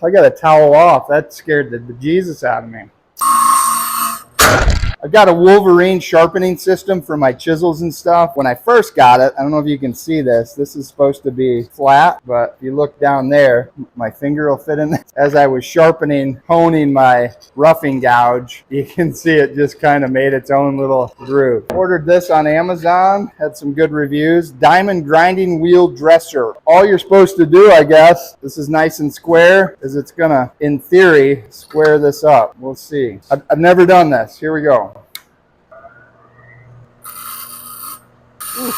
I got a towel off. That scared the bejesus out of me. I've got a Wolverine Sharpening System for my chisels and stuff. When I first got it, I don't know if you can see this. This is supposed to be flat, but if you look down there, my finger will fit in there. As I was honing my roughing gouge, you can see it just kind of made its own little groove. Ordered this on Amazon, had some good reviews. Diamond grinding wheel dresser. All you're supposed to do, I guess, this is nice and square, is it's gonna, in theory, square this up. We'll see. I've never done this. Here we go. Ooh,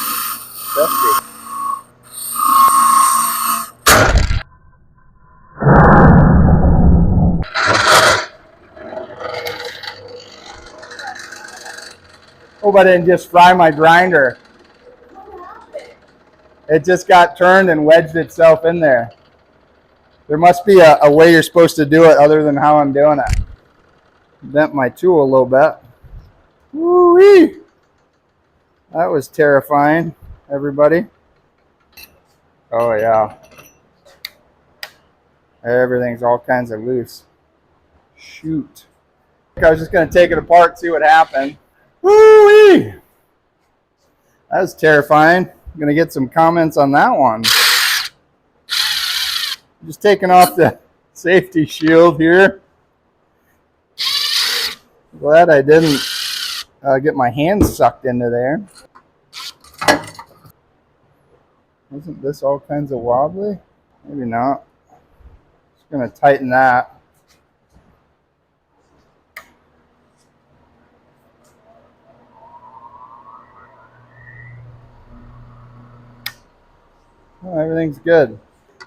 dusty. Hope I didn't just fry my grinder. It just got turned and wedged itself in there. There must be a way you're supposed to do it other than how I'm doing it. Bent my tool a little bit. Woo-wee! That was terrifying, everybody. Oh yeah. Everything's all kinds of loose. Shoot. I was just going to take it apart and see what happened. Woo-wee! That was terrifying. I'm going to get some comments on that one. Just taking off the safety shield here. Glad I didn't get my hands sucked into there. Isn't this all kinds of wobbly? Maybe not. Just going to tighten that. Oh, everything's good.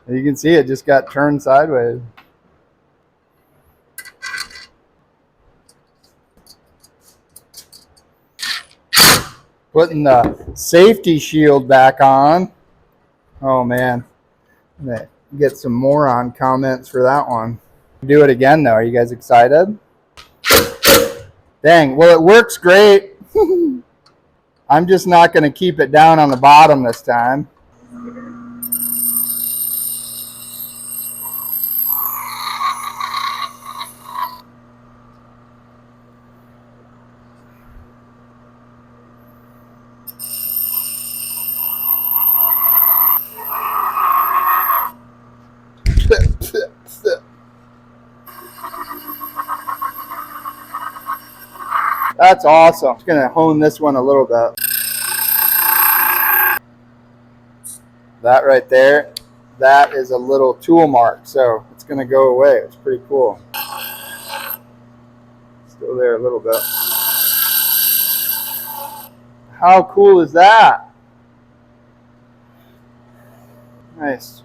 You can see it just got turned sideways. Putting the safety shield back on. Oh man, I'm gonna get some moron comments for that one. Do it again though. Are you guys excited? Dang, well it works great. I'm just not gonna keep it down on the bottom this time. That's awesome. I'm just going to hone this one a little bit. That right there, that is a little tool mark, so it's going to go away. It's pretty cool. Still there a little bit. How cool is that? Nice.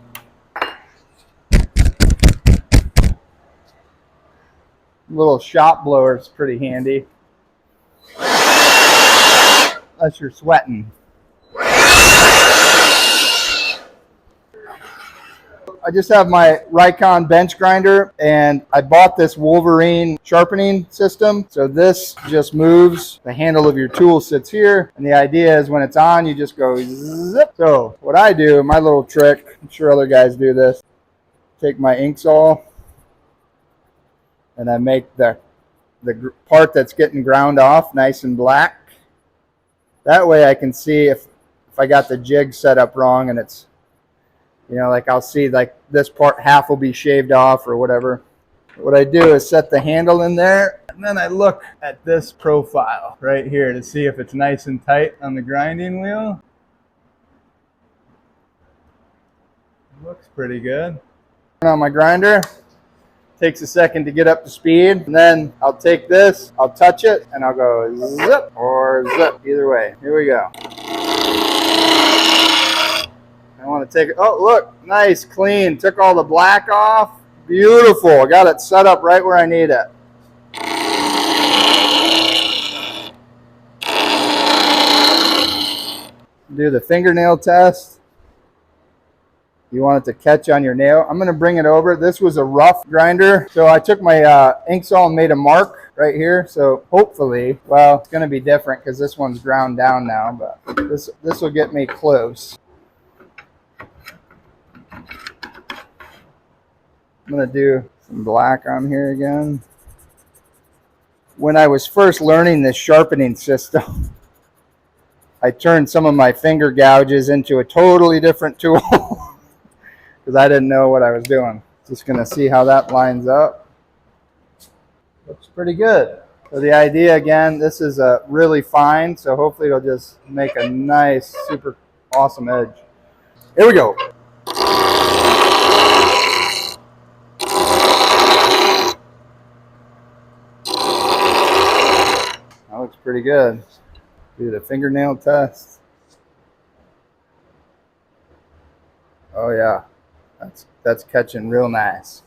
Little shop blower is pretty handy. Unless you're sweating. I just have my Rikon bench grinder, and I bought this Wolverine Sharpening System. So this just moves. The handle of your tool sits here, and the idea is when it's on, you just go zip. So what I do, my little trick, I'm sure other guys do this, take my ink saw, and I make the part that's getting ground off nice and black. That way I can see if I got the jig set up wrong, and it's, you know, like I'll see like this part, half will be shaved off or whatever. What I do is set the handle in there, and then I look at this profile right here to see if it's nice and tight on the grinding wheel. Looks pretty good. On my grinder. Takes a second to get up to speed, and then I'll take this, I'll touch it, and I'll go zip or zip, either way. Here we go. I want to take it. Oh, look, nice, clean. Took all the black off. Beautiful. I got it set up right where I need it. Do the fingernail test. You want it to catch on your nail. I'm going to bring it over. This was a rough grinder, so I took my ink saw and made a mark right here. So hopefully, well, it's going to be different because this one's ground down now, but this will get me close. I'm going to do some black on here again. When I was first learning this sharpening system, I turned some of my finger gouges into a totally different tool because I didn't know what I was doing. Just going to see how that lines up. Looks pretty good. So the idea, again, this is really fine, so hopefully it'll just make a nice, super awesome edge. Here we go. That looks pretty good. Do the fingernail test. Oh yeah, that's catching real nice.